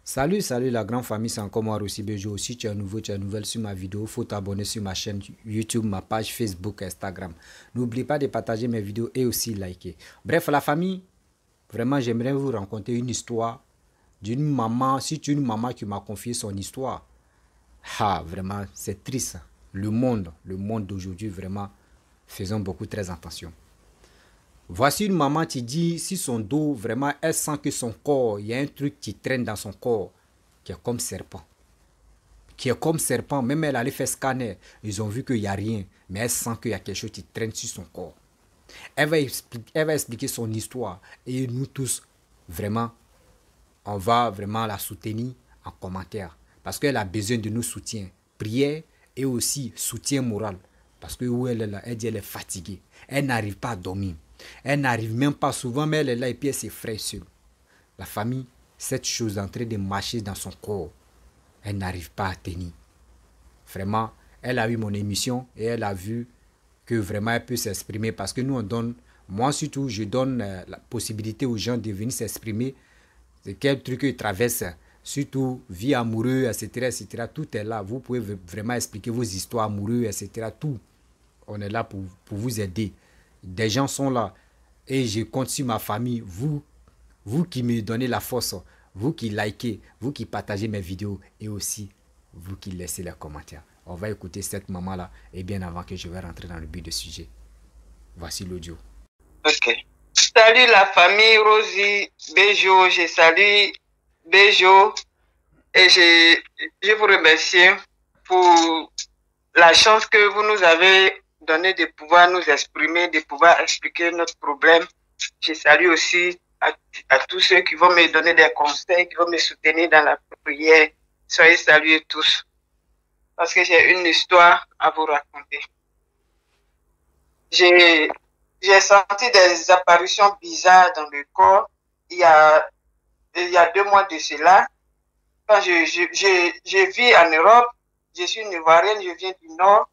Salut la grande famille, c'est encore moi Rossi Bejo. Si tu es nouveau, tu es nouvelle sur ma vidéo, faut t'abonner sur ma chaîne YouTube, ma page Facebook, Instagram. N'oublie pas de partager mes vidéos et aussi liker. Bref, la famille, vraiment j'aimerais vous raconter une histoire d'une maman. Si tu es une maman qui m'a confié son histoire, ah vraiment c'est triste. Le monde d'aujourd'hui, vraiment, faisons beaucoup très attention. Voici une maman qui dit si son dos, vraiment, elle sent que son corps, il y a un truc qui traîne dans son corps, qui est comme serpent. Qui est comme serpent, même elle allait faire scanner, ils ont vu qu'il n'y a rien, mais elle sent qu'il y a quelque chose qui traîne sur son corps. Elle va expliquer son histoire et nous tous, vraiment, on va vraiment la soutenir en commentaire parce qu'elle a besoin de nos soutiens, prière et aussi soutien moral. Parce que où elle est là, elle dit elle est fatiguée, elle n'arrive pas à dormir, elle n'arrive même pas souvent, mais elle est là et puis elle s'effraie seule. La famille, cette chose est en train de marcher dans son corps, elle n'arrive pas à tenir. Vraiment, elle a eu mon émission et elle a vu que vraiment elle peut s'exprimer parce que nous on donne, moi surtout je donne la possibilité aux gens de venir s'exprimer de quel truc ils traversent, surtout vie amoureuse, etc., etc. Tout est là, vous pouvez vraiment expliquer vos histoires amoureuses, etc. Tout, on est là pour vous aider. Des gens sont là et je compte sur ma famille, vous qui me donnez la force, vous qui likez, vous qui partagez mes vidéos et aussi vous qui laissez les commentaires. On va écouter cette maman-là et bien avant que je vais rentrer dans le but du sujet. Voici l'audio. Ok. Salut la famille Rosie Bejo, je salue Bejo et je vous remercie pour la chance que vous nous avez donnée de pouvoir nous exprimer, de pouvoir expliquer notre problème. Je salue aussi à tous ceux qui vont me donner des conseils, qui vont me soutenir dans la prière. Soyez salués tous parce que j'ai une histoire à vous raconter. J'ai senti des apparitions bizarres dans le corps il y a 2 mois de cela. Quand je vis en Europe, je suis une Ivoirienne, je viens du Nord.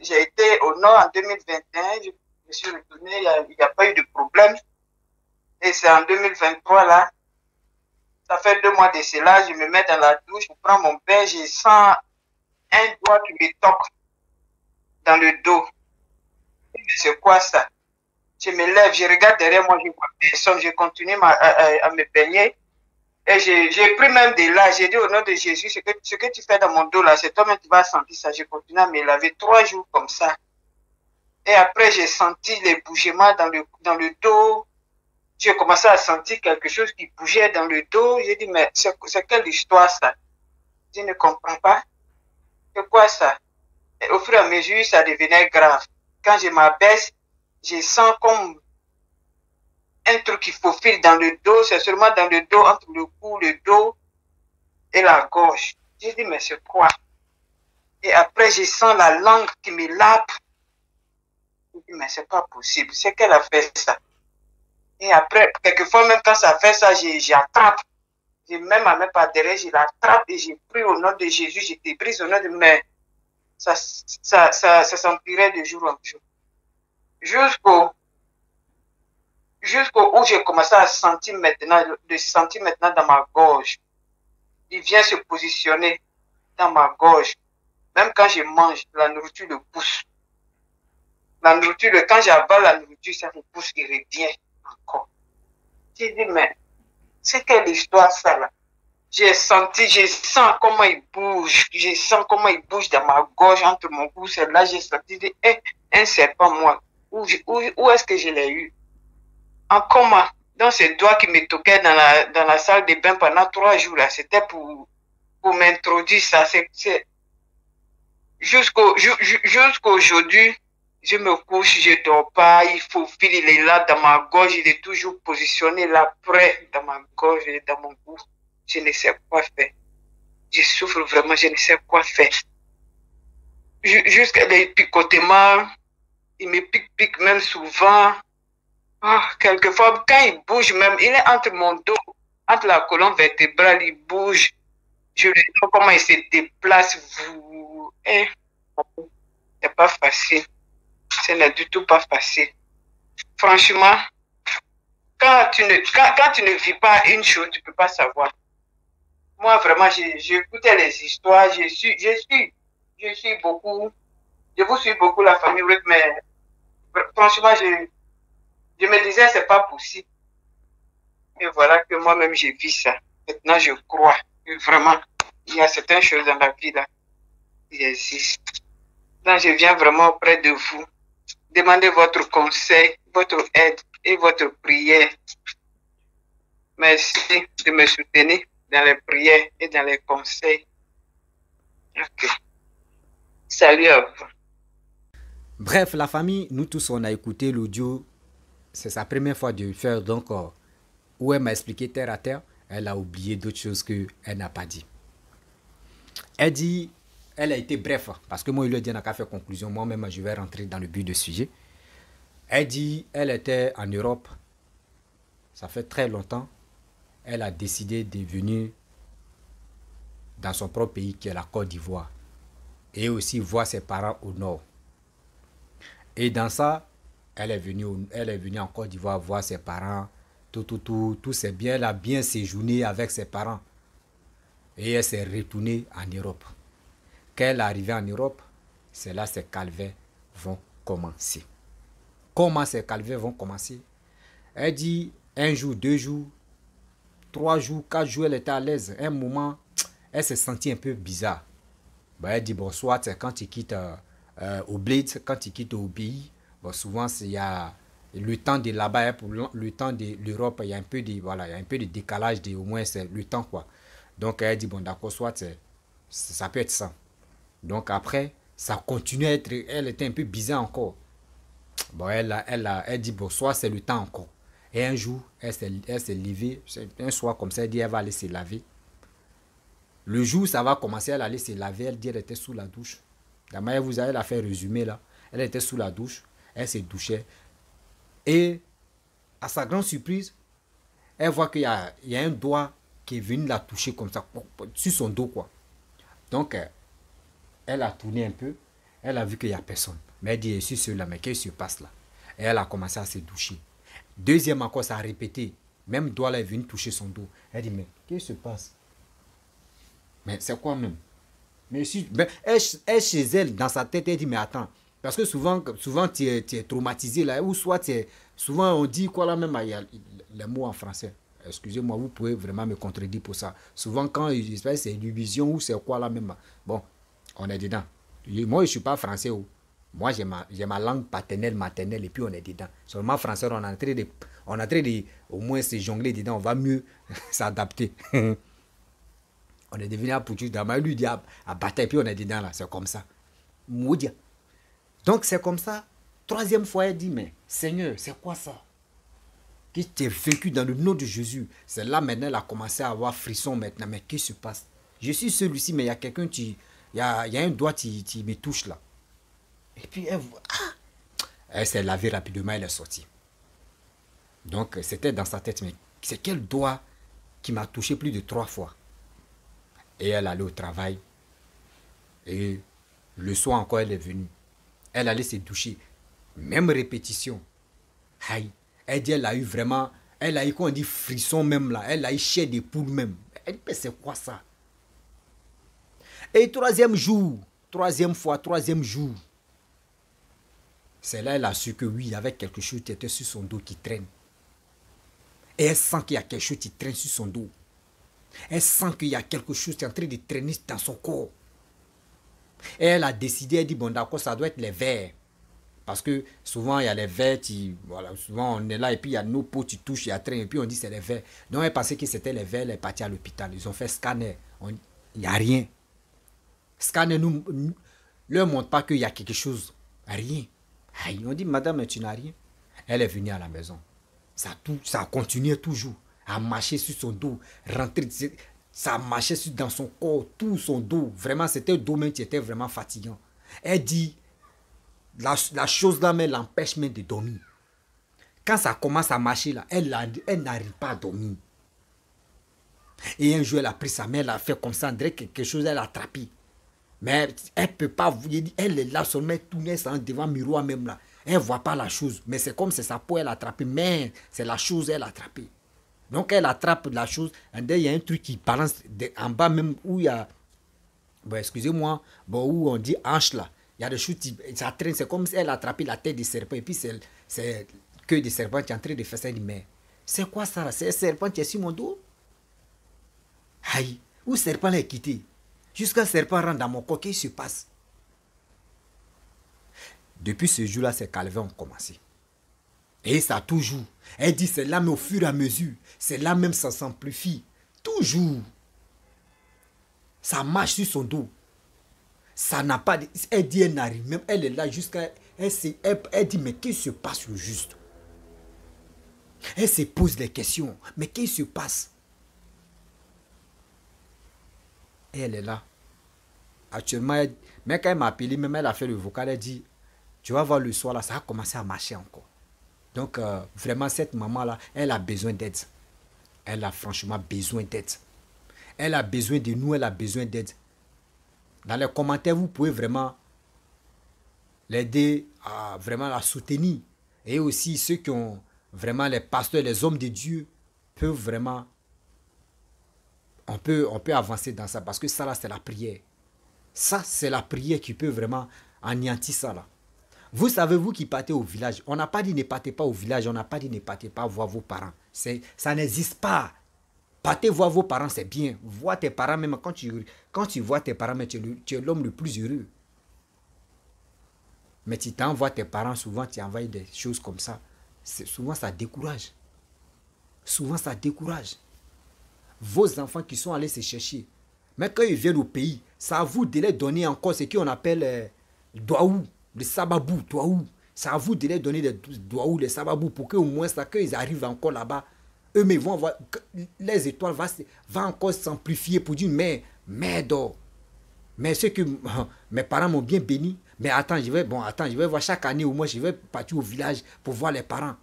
J'ai été au Nord en 2021, je suis retournée, il n'y a pas eu de problème. Et c'est en 2023, là, ça fait 2 mois de cela, je me mets dans la douche, je prends mon bain, je sens un doigt qui me toque dans le dos. C'est quoi ça? Je me lève, je regarde derrière moi, je vois personne, je continue à me baigner. Et j'ai pris même de là, j'ai dit au nom de Jésus, ce que tu fais dans mon dos là, c'est toi-même qui vas sentir ça. Je continue à me laver 3 jours comme ça. Et après, j'ai senti les bougements dans le dos. J'ai commencé à sentir quelque chose qui bougeait dans le dos. J'ai dit, mais c'est quelle histoire ça? Je ne comprends pas. C'est quoi ça? Et au fur et à mesure, ça devenait grave. Quand je m'abaisse, je sens comme un truc qui faufile dans le dos, c'est seulement dans le dos, entre le cou, le dos et la gorge. J'ai dit, mais c'est quoi? Et après, je sens la langue qui me lappe. J'ai dit, mais c'est pas possible. C'est qu'elle a fait ça. Et après, quelquefois, même quand ça fait ça, j'attrape. Même à mes pas derrière, je l'attrape et j'ai pris au nom de Jésus, je te brise au nom de mais ça s'empirait de jour en jour. Jusqu'au où j'ai commencé à sentir maintenant dans ma gorge. Il vient se positionner dans ma gorge. Même quand je mange, la nourriture le pousse. La nourriture, quand j'avale la nourriture, ça me pousse, il revient encore. J'ai dit, mais c'est quelle histoire ça là? Je sens comment il bouge. Je sens comment il bouge dans ma gorge, entre mon cou. C'est là, j'ai senti un serpent, moi. Où est-ce que je l'ai eu? En coma. Dans ces doigts qui me toquaient dans la salle de bain pendant 3 jours là. C'était pour m'introduire ça. Jusqu'aujourd'hui, je me couche, je dors pas, il faufile, il est là dans ma gorge, il est toujours positionné là près dans ma gorge et dans mon cou. Je ne sais quoi faire. Je souffre vraiment, je ne sais quoi faire. Jusqu'à les picotements, il me pique même souvent. Quelquefois, quand il bouge même, il est entre mon dos, entre la colonne vertébrale, il bouge. Je le sens comment il se déplace. C'est pas facile. Ce n'est du tout pas facile. Franchement, quand tu ne vis pas une chose, tu ne peux pas savoir. Moi, vraiment, j'écoutais les histoires, je suis beaucoup, je vous suis beaucoup la famille Ruth, mais franchement, je me disais, c'est pas possible. Et voilà que moi-même, j'ai vu ça. Maintenant, je crois que vraiment, il y a certaines choses dans la vie là qui existent. Donc, je viens vraiment auprès de vous, demander votre conseil, votre aide et votre prière. Merci de me soutenir dans les prières et dans les conseils. Ok. Salut à vous. Bref, la famille, nous tous, on a écouté l'audio. C'est sa première fois de le faire, donc, où elle m'a expliqué terre à terre, elle a oublié d'autres choses qu'elle n'a pas dit. Elle dit, elle a été bref, parce que moi, il lui a dit, on n'a qu'à faire conclusion. Moi-même, je vais rentrer dans le but du sujet. Elle dit, elle était en Europe, ça fait très longtemps. Elle a décidé de venir dans son propre pays, qui est la Côte d'Ivoire, et aussi voir ses parents au nord. Et dans ça, elle est venue en Côte d'Ivoire voir ses parents, tout s'est bien, elle a bien séjourné avec ses parents. Et elle s'est retournée en Europe. Quand elle est arrivée en Europe, c'est là que ces calvaires vont commencer. Comment ces calvaires vont commencer? Elle dit, 1 jour, 2 jours, 3 jours, 4 jours, elle était à l'aise. Un moment, elle s'est sentie un peu bizarre. Ben, elle dit, bon, soit quand tu quittes au bled, quand tu quittes au pays, bon, souvent, il y a le temps de là-bas, pour le temps de l'Europe, il y a un peu de, voilà, il y a un peu de décalage, au moins, c'est le temps, quoi. Donc, elle dit, bon, d'accord, soit ça peut être ça. Donc, après, ça continue à être, elle était un peu bizarre encore. Bon, elle dit, bon, soit c'est le temps encore. Et un jour, elle s'est levée, un soir comme ça, elle dit, elle va aller se laver. Le jour ça va commencer, elle allait se laver, elle dit, elle était sous la douche. La manière vous avez la fait résumer là, elle était sous la douche, elle se douchait. Et à sa grande surprise, elle voit qu'il y a un doigt qui est venu la toucher comme ça, sur son dos, quoi. Donc, elle a tourné un peu, elle a vu qu'il n'y a personne. Mais elle dit, je suis seule là, mais qu'est-ce qui se passe là? Et elle a commencé à se doucher. Deuxième encore, ça a répété. Même doigt là est venu toucher son dos. Elle dit, mais qu'est-ce qui se passe? Mais c'est quoi même? Mais si, elle, chez elle, dans sa tête, elle dit, mais attends. Parce que souvent tu es traumatisé là, ou soit souvent on dit quoi là même, il y a les mots en français. Excusez-moi, vous pouvez vraiment me contredire pour ça. Souvent quand c'est une vision ou c'est quoi là même. Bon, on est dedans. Moi, je ne suis pas français. Moi, j'ai ma langue maternelle, et puis on est dedans. Seulement français, on est en train de au moins se jongler dedans, on va mieux s'adapter. On est devenu à Poutou, lui dit à bataille, puis on est dedans là, c'est comme ça. Maudit. Donc c'est comme ça. Troisième fois, elle dit, mais Seigneur, c'est quoi ça? Qui t'est vaincu dans le nom de Jésus. C'est là maintenant, elle a commencé à avoir frisson maintenant. Mais qu'est-ce qui se passe? Je suis celui-ci, mais il y a quelqu'un, il y a un doigt qui me touche là. Et puis elle s'est lavée rapidement, elle est sortie. Donc c'était dans sa tête, mais c'est quel doigt qui m'a touché plus de 3 fois? Et elle allait au travail. Et le soir encore, elle est venue. Elle allait se doucher. Même répétition. Aïe. Elle dit, elle a eu vraiment, elle a eu, quoi on dit, frisson même là. Elle a eu chair de poule même. Elle dit, mais c'est quoi ça? Et troisième jour, troisième jour, c'est là elle a su que oui, il y avait quelque chose qui était sur son dos qui traîne. Et elle sent qu'il y a quelque chose qui traîne sur son dos. Elle sent qu'il y a quelque chose qui est en train de traîner dans son corps. Et elle a décidé, elle dit, bon d'accord, ça doit être les vers. Parce que souvent, il y a les vers, voilà, souvent on est là et puis il y a nos peaux, tu touches, il y a train et puis on dit c'est les vers. Donc elle pensait que c'était les vers, elle est partie à l'hôpital. Ils ont fait scanner, il n'y a rien. Scanner nous leur montre pas qu'il y a quelque chose. Rien. Aïe, on dit, madame, tu n'as rien. Elle est venue à la maison. Ça a continué toujours à marcher sur son dos, rentrer, ça marchait dans son corps, tout son dos. Vraiment, c'était le dos même qui était vraiment fatigant. Elle dit, la chose là même l'empêche même de dormir. Quand ça commence à marcher là, elle n'arrive pas à dormir. Et un jour, elle a pris sa main, elle a fait comme ça, on dirait quelque chose, elle a attrapé. Mais elle ne peut pas, elle est là seulement tournée devant le miroir même là. Elle ne voit pas la chose, mais c'est comme c'est sa peau, elle a attrapé, mais c'est la chose, elle a attrapé. Donc elle attrape la chose, et il y a un truc qui balance en bas même où il y a, bon, excusez-moi, bon, où on dit hanche là. Il y a des choses, ça traîne, c'est comme si elle a attrapé la tête des serpents et puis c'est que des serpents qui est en train de faire ça. Elle dit, mais c'est quoi ça? C'est un serpent qui est sur mon dos? Aïe, où le serpent l'a quitté? Jusqu'à ce serpent rentre dans mon corps, qu'est-ce qui se passe? Depuis ce jour-là, ces calvaires ont commencé. Et ça toujours. Elle dit, c'est là, mais au fur et à mesure, c'est là même, ça s'amplifie. Toujours. Ça marche sur son dos. Ça n'a pas... Elle dit, elle n'arrive même. Elle est là jusqu'à... Elle dit, mais qu'est-ce qui se passe au juste? Elle se pose des questions. Mais qu'est-ce qui se passe? Et elle est là. Actuellement, mais quand elle m'a appelé, même elle a fait le vocal, elle dit, tu vas voir le soir, là, ça a commencé à marcher encore. Donc, vraiment, cette maman-là, elle a besoin d'aide. Elle a franchement besoin d'aide. Elle a besoin de nous, elle a besoin d'aide. Dans les commentaires, vous pouvez vraiment l'aider à vraiment la soutenir. Et aussi, ceux qui ont vraiment les pasteurs, les hommes de Dieu, peuvent vraiment... On peut avancer dans ça. Parce que ça, là, c'est la prière. Ça, c'est la prière qui peut vraiment anéantir ça, là. Vous savez, vous qui partez au village, on n'a pas dit ne partez pas au village, on n'a pas dit ne partez pas voir vos parents. Ça n'existe pas. Partez voir vos parents, c'est bien. Voir tes parents, même quand tu vois tes parents, tu es l'homme le plus heureux. Mais tu t'envoies tes parents, souvent tu envoies des choses comme ça. Souvent ça décourage. Souvent ça décourage. Vos enfants qui sont allés se chercher. Mais quand ils viennent au pays, ça à vous de les donner encore ce qu'on appelle douaou. Le sababou, douaou. C'est à vous de les donner les douaou, les sababou, pour qu'au moins, ça, qu'ils arrivent encore là-bas, eux-mêmes vont voir, les étoiles vont encore s'amplifier pour dire, mais d'or. Mais ce que mes parents m'ont bien béni, mais attends, je vais voir chaque année, au moins, je vais partir au village pour voir les parents.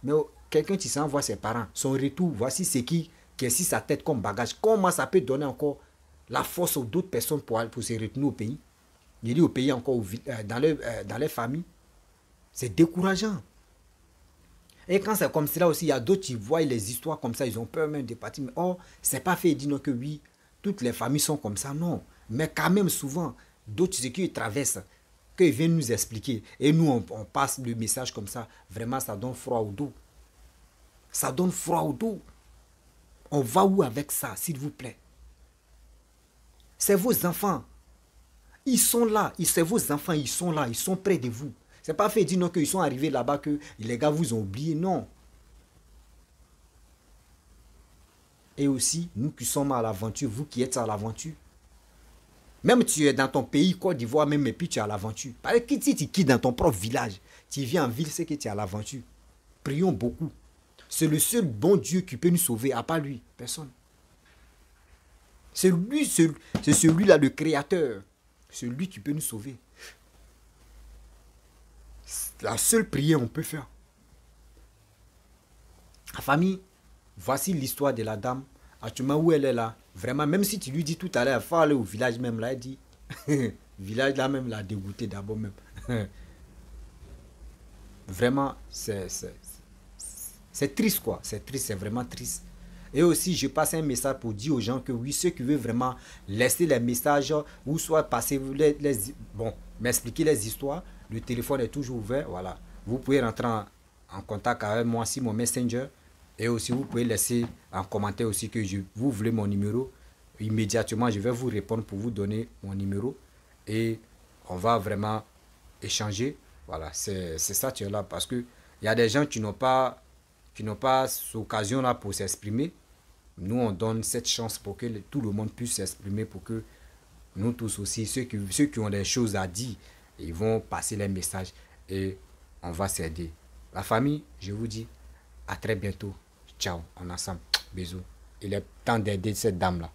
Mais quelqu'un qui s'en voit ses parents, son retour, voici ce qui est sur sa tête comme bagage. Comment ça peut donner encore la force aux d'autres personnes pour se retourner au pays? Il dit au pays encore, dans les familles. C'est décourageant. Et quand c'est comme cela aussi, il y a d'autres qui voient les histoires comme ça, ils ont peur même de partir. Mais oh, c'est pas fait, ils disent non que oui, toutes les familles sont comme ça, non. Mais quand même souvent, d'autres ce qu'ils traversent, qu'ils viennent nous expliquer. Et nous, on passe le message comme ça. Vraiment, ça donne froid au dos. Ça donne froid au dos. On va où avec ça, s'il vous plaît? C'est vos enfants. Ils sont là, c'est vos enfants, ils sont là, ils sont près de vous. C'est pas fait dire non qu'ils sont arrivés là-bas que les gars vous ont oublié, non. Et aussi, nous qui sommes à l'aventure, vous qui êtes à l'aventure. Même tu es dans ton pays, Côte d'Ivoire, même, et puis tu es à l'aventure. Parce que si tu quittes dans ton propre village, tu viens en ville, c'est que tu es à l'aventure. Prions beaucoup. C'est le seul bon Dieu qui peut nous sauver, à part lui, personne. C'est celui-là, le Créateur. C'est lui qui peut nous sauver. La seule prière qu'on peut faire. La famille, voici l'histoire de la dame. Actuellement, où elle est là. Vraiment, même si tu lui dis tout à l'heure, il faut aller au village même là, elle dit. Village là même l'a dégoûté d'abord même. Vraiment, c'est triste quoi. C'est triste, c'est vraiment triste. Et aussi, je passe un message pour dire aux gens que oui, ceux qui veulent vraiment laisser les messages ou soit passer m'expliquer les histoires, le téléphone est toujours ouvert. Voilà. Vous pouvez rentrer en contact avec moi sur mon Messenger. Et aussi, vous pouvez laisser en commentaire aussi que vous voulez mon numéro. Immédiatement, je vais vous répondre pour vous donner mon numéro. Et on va vraiment échanger. Voilà, c'est ça, tu es là. Parce qu'il y a des gens qui n'ont pas cette occasion-là pour s'exprimer. Nous, on donne cette chance pour que tout le monde puisse s'exprimer, pour que nous tous aussi, ceux qui ont des choses à dire, ils vont passer les messages et on va s'aider. La famille, je vous dis à très bientôt. Ciao, on est ensemble. Bisous. Il est temps d'aider cette dame-là.